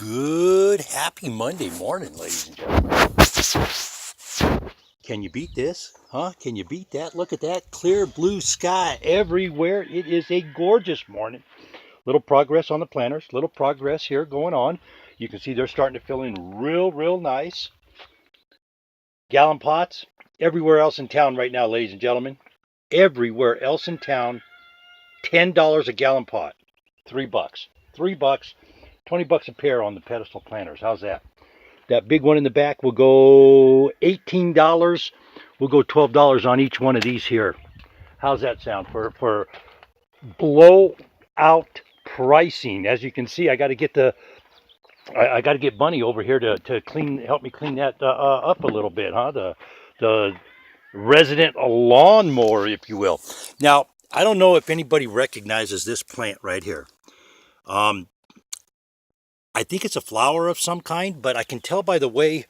Good, happy Monday morning, ladies and gentlemen. Can you beat this? Huh? Can you beat that? Look at that clear blue sky everywhere. It is a gorgeous morning. Little progress on the planters, little progress here going on. You can see they're starting to fill in real nice. Gallon pots everywhere else in town right now, ladies and gentlemen. Everywhere else in town, $10 a gallon pot. $3. $3, $20 a pair on the pedestal planters. How's that? That big one in the back will go $18. We'll go $12 on each one of these here. How's that sound for blowout pricing? As you can see, I got to get I got to get Bunny over here to help me clean that up a little bit, huh? The resident lawnmower, if you will. Now, I don't know if anybody recognizes this plant right here. I think it's a flower of some kind, but I can tell by the way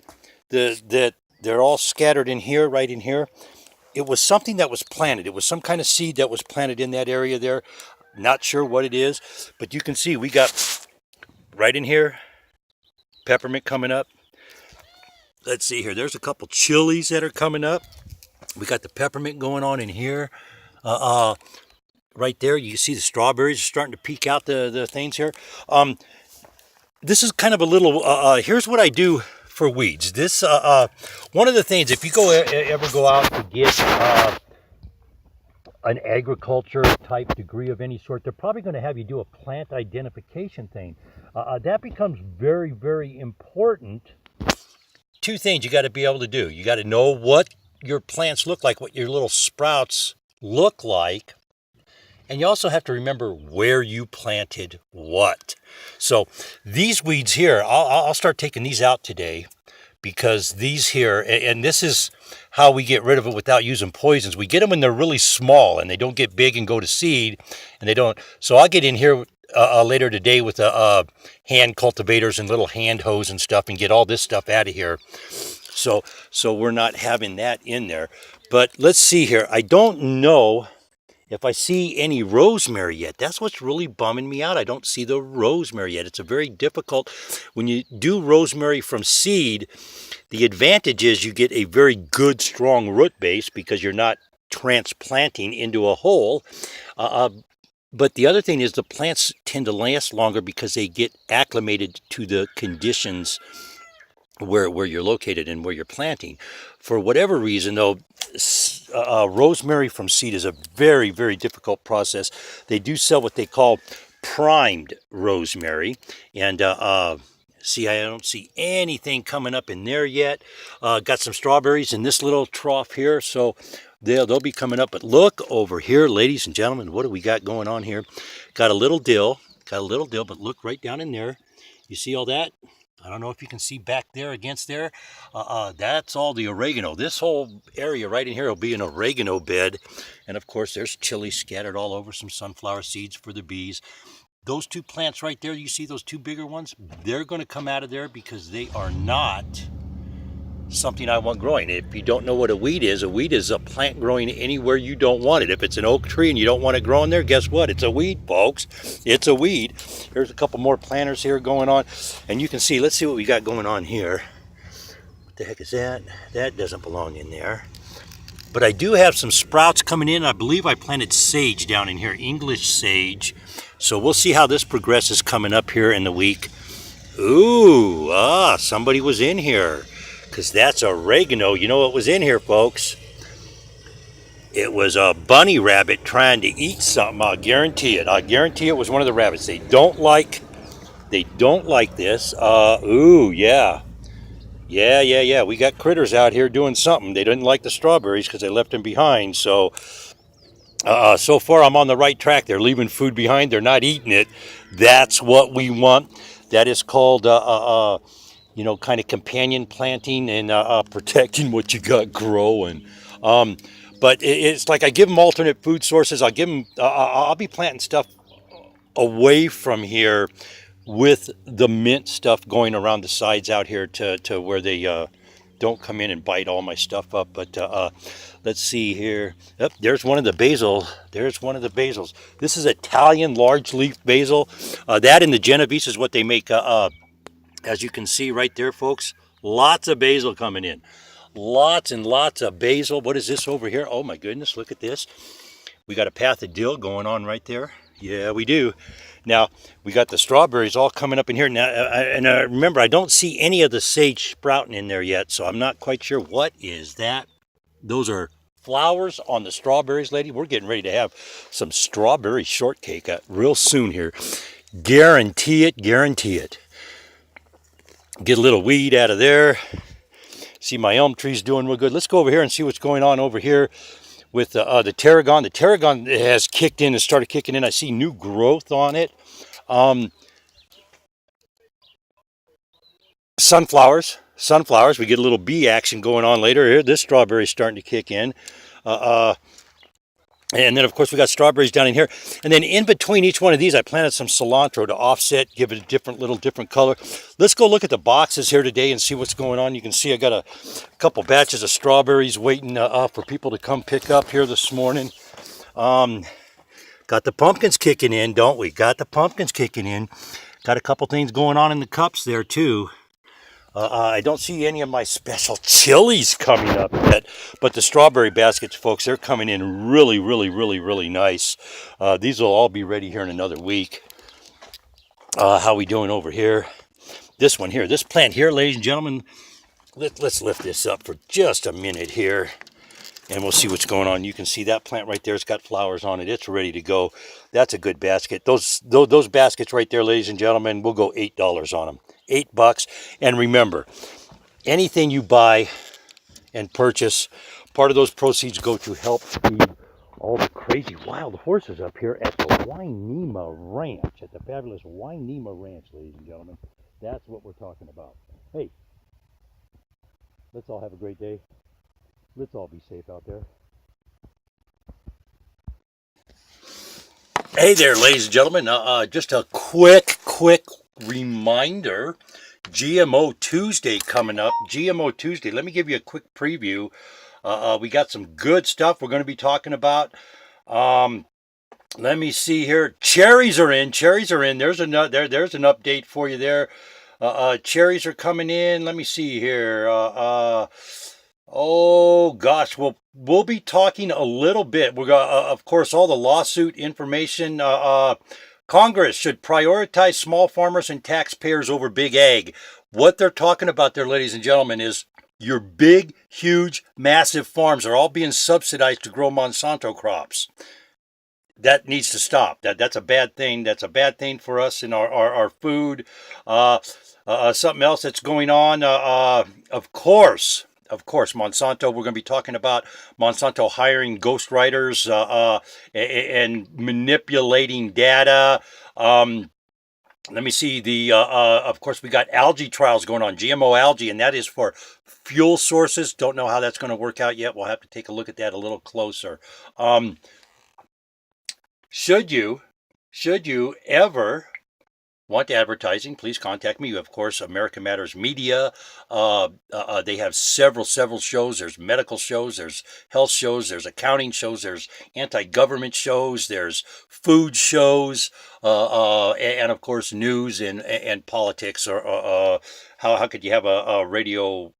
that they're all scattered in here, right in here. It was something that was planted. It was some kind of seed that was planted in that area there. Not sure what it is, but you can see we got right in here, peppermint coming up. Let's see here. There's a couple chilies that are coming up. We got the peppermint going on in here. Right there, you can see the strawberries are starting to peek out the things here. This is kind of a little, here's what I do for weeds. This, one of the things, if you ever go out to get an agriculture type degree of any sort, they're probably going to have you do a plant identification thing. That becomes very important. Two things you got to be able to do. You got to know what your plants look like, what your little sprouts look like. And you also have to remember where you planted what. So these weeds here, I'll start taking these out today, because these here, and this is how we get rid of it without using poisons. We get them when they're really small and they don't get big and go to seed, and they don't. So I'll get in here later today with hand cultivators and little hand hose and stuff and get all this stuff out of here. So we're not having that in there. But let's see here. I don't know if I see any rosemary yet. That's what's really bumming me out. I don't see the rosemary yet. It's a very difficult, when you do rosemary from seed, the advantage is you get a very good, strong root base because you're not transplanting into a hole. But the other thing is the plants tend to last longer because they get acclimated to the conditions where you're located and where you're planting. For whatever reason, though, rosemary from seed is a very difficult process. They do sell what they call primed rosemary, and see, I don't see anything coming up in there yet. Got some strawberries in this little trough here, so they'll be coming up. But look over here, ladies and gentlemen, what do we got going on here? Got a little dill, but look right down in there. You see all that? I don't know if you can see back there against there. That's all the oregano. This whole area right in here will be an oregano bed. And of course, there's chili scattered all over, some sunflower seeds for the bees. Those two plants right there, you see those two bigger ones? They're going to come out of there because they are not something I want growing. If you don't know what a weed is a plant growing anywhere you don't want it. If it's an oak tree and you don't want it growing there, guess what? It's a weed, folks. It's a weed. There's a couple more planters here going on, and you can see, let's see what we got going on here. What the heck is that? That doesn't belong in there. But I do have some sprouts coming in. I believe I planted sage down in here, English sage. So we'll see how this progresses coming up here in the week. Ooh, somebody was in here. Because that's oregano. You know what was in here, folks? It was a bunny rabbit trying to eat something. I'll guarantee it. I guarantee it was one of the rabbits. They don't like this. Ooh, yeah. Yeah. We got critters out here doing something. They didn't like the strawberries because they left them behind. So far I'm on the right track. They're leaving food behind. They're not eating it. That's what we want. That is called kind of companion planting and protecting what you got growing. But it's like I give them alternate food sources. I'll be planting stuff away from here with the mint stuff going around the sides out here to where they don't come in and bite all my stuff up. But let's see here. Yep, there's one of the basil. There's one of the basils. This is Italian large leaf basil. That and the Genovese is what they make As you can see right there, folks, lots of basil coming in. Lots and lots of basil. What is this over here? Oh my goodness, look at this. We got a path of dill going on right there. Yeah, we do. Now, we got the strawberries all coming up in here. Now, remember, I don't see any of the sage sprouting in there yet, so I'm not quite sure what is that. Those are flowers on the strawberries, lady. We're getting ready to have some strawberry shortcake real soon here. Guarantee it, guarantee it. Get a little weed out of there. See, my elm tree's doing real good. Let's go over here and see what's going on over here with the tarragon. The tarragon has kicked in and started kicking in. I see new growth on it. Sunflowers. We get a little bee action going on later. Here, this strawberry's starting to kick in. And then, of course, we got strawberries down in here. And then in between each one of these, I planted some cilantro to offset, give it a different color. Let's go look at the boxes here today and see what's going on. You can see I got a couple batches of strawberries waiting for people to come pick up here this morning. Got the pumpkins kicking in, don't we? Got the pumpkins kicking in. Got a couple things going on in the cups there, too. I don't see any of my special chilies coming up yet, but the strawberry baskets, folks, they're coming in really, really, really, really nice. These will all be ready here in another week. How we doing over here? This one here, this plant here, ladies and gentlemen, let's lift this up for just a minute here, and we'll see what's going on. You can see that plant right there. It's got flowers on it. It's ready to go. That's a good basket. Those baskets right there, ladies and gentlemen, we'll go $8 on them. $8. And remember, anything you buy and purchase, part of those proceeds go to help feed all the crazy wild horses up here at the Wainema Ranch, at the fabulous Wainema Ranch, ladies and gentlemen. That's what we're talking about. Hey, let's all have a great day. Let's all be safe out there. Hey there, ladies and gentlemen. Just a quick reminder. GMO Tuesday coming up. GMO Tuesday. Let me give you a quick preview. We got some good stuff we're going to be talking about. Let me see here. Cherries are in. There's an update for you there. Cherries are coming in. Let me see here. Oh gosh, we'll be talking a little bit. We're going, of course, all the lawsuit information. Congress should prioritize small farmers and taxpayers over big ag. What they're talking about there, ladies and gentlemen, is your big, huge, massive farms are all being subsidized to grow Monsanto crops. That needs to stop. That's a bad thing. That's a bad thing for us in our food. Something else that's going on, of course, Monsanto. We're going to be talking about Monsanto hiring ghostwriters and manipulating data. Let me see. Of course, we got algae trials going on, GMO algae, and that is for fuel sources. Don't know how that's going to work out yet. We'll have to take a look at that a little closer. Should you ever want advertising, please contact me. Of course, America Matters Media. They have several shows. There's medical shows, there's health shows, there's accounting shows, there's anti-government shows, there's food shows, and of course news and politics. Or how could you have a radio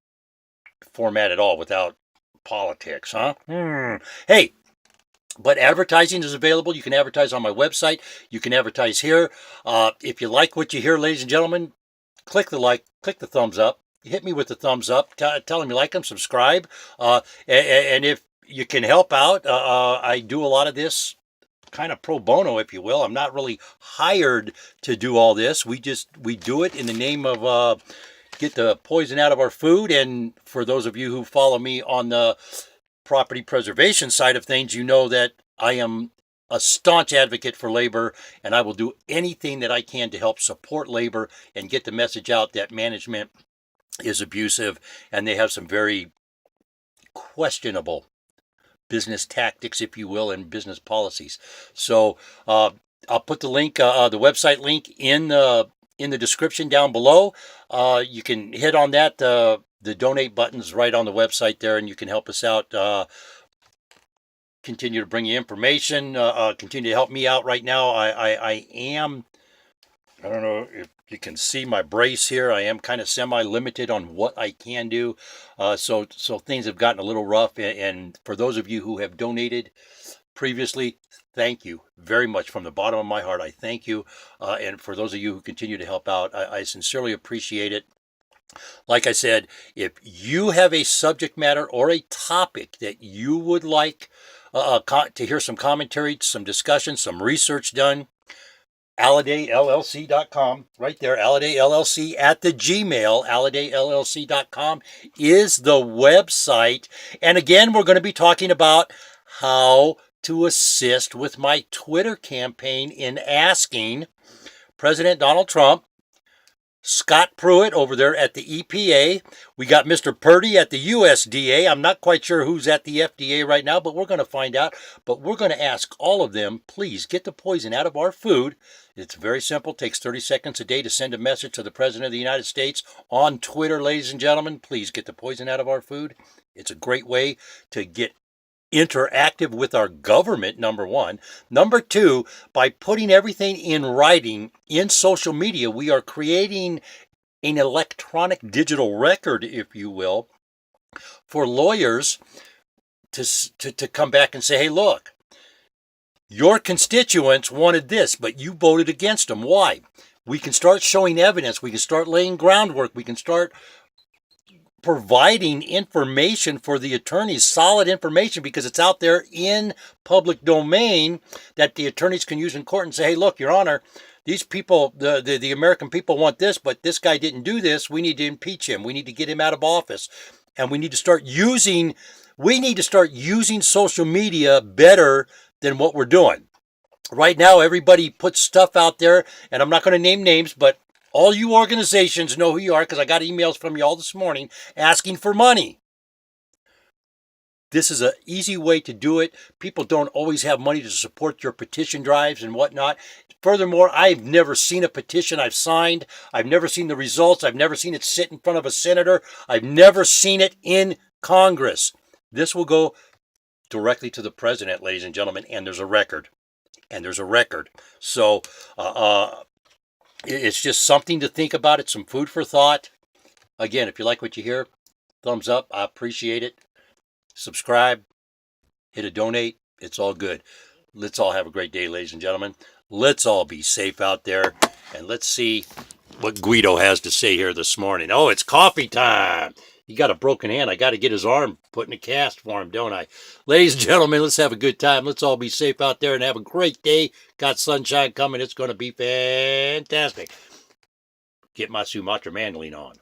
format at all without politics, huh? Hey. But advertising is available. You can advertise on my website. You can advertise here. If you like what you hear, ladies and gentlemen, click the like, click the thumbs up. Hit me with the thumbs up. Tell them you like them, subscribe. And if you can help out, I do a lot of this kind of pro bono, if you will. I'm not really hired to do all this. We do it in the name of get the poison out of our food. And for those of you who follow me on the property preservation side of things, you know that I am a staunch advocate for labor, and I will do anything that I can to help support labor and get the message out that management is abusive and they have some very questionable business tactics, if you will, and business policies. So I'll put the link, the website link in the description down below. You can hit on that. The donate button's right on the website there, and you can help us out. Continue to bring you information. Continue to help me out right now. I don't know if You can see my brace here. I am kind of semi-limited on what I can do. So things have gotten a little rough. And for those of you who have donated previously, thank you very much from the bottom of my heart. I thank you. And for those of you who continue to help out, I sincerely appreciate it. Like I said, if you have a subject matter or a topic that you would like to hear some commentary, some discussion, some research done, AllidayLLC.com, right there, AllidayLLC at the Gmail, AllidayLLC.com is the website. And again, we're going to be talking about how to assist with my Twitter campaign in asking President Donald Trump, Scott Pruitt over there at the EPA. We got Mr. Purdy at the USDA. I'm not quite sure who's at the FDA right now, but we're going to find out. But we're going to ask all of them, please get the poison out of our food. It's very simple. It takes 30 seconds a day to send a message to the President of the United States on Twitter, ladies and gentlemen. Please get the poison out of our food. It's a great way to get interactive with our government, number one. Number two, by putting everything in writing in social media, we are creating an electronic digital record, if you will, for lawyers to come back and say, hey, look, your constituents wanted this, but you voted against them. Why? We can start showing evidence. We can start laying groundwork. We can start providing information for the attorneys, solid information, because it's out there in public domain that the attorneys can use in court and say, hey, look, Your Honor, these people, the American people want this, but this guy didn't do this. We need to impeach him. We need to get him out of office. And we need to start using social media better than what we're doing. Right now, everybody puts stuff out there, and I'm not going to name names, but all you organizations know who you are because I got emails from you all this morning asking for money. This is an easy way to do it. People don't always have money to support your petition drives and whatnot. Furthermore, I've never seen a petition I've signed. I've never seen the results. I've never seen it sit in front of a senator. I've never seen it in Congress. This will go directly to the president, ladies and gentlemen, and there's a record. So, it's just something to think about. It's some food for thought. Again, if you like what you hear, thumbs up. I appreciate it. Subscribe. Hit a donate. It's all good. Let's all have a great day, ladies and gentlemen. Let's all be safe out there. And let's see what Guido has to say here this morning. Oh, it's coffee time. He got a broken hand. I got to get his arm put in a cast for him, don't I? Ladies and gentlemen, let's have a good time. Let's all be safe out there and have a great day. Got sunshine coming. It's going to be fantastic. Get my Sumatra mandolin on.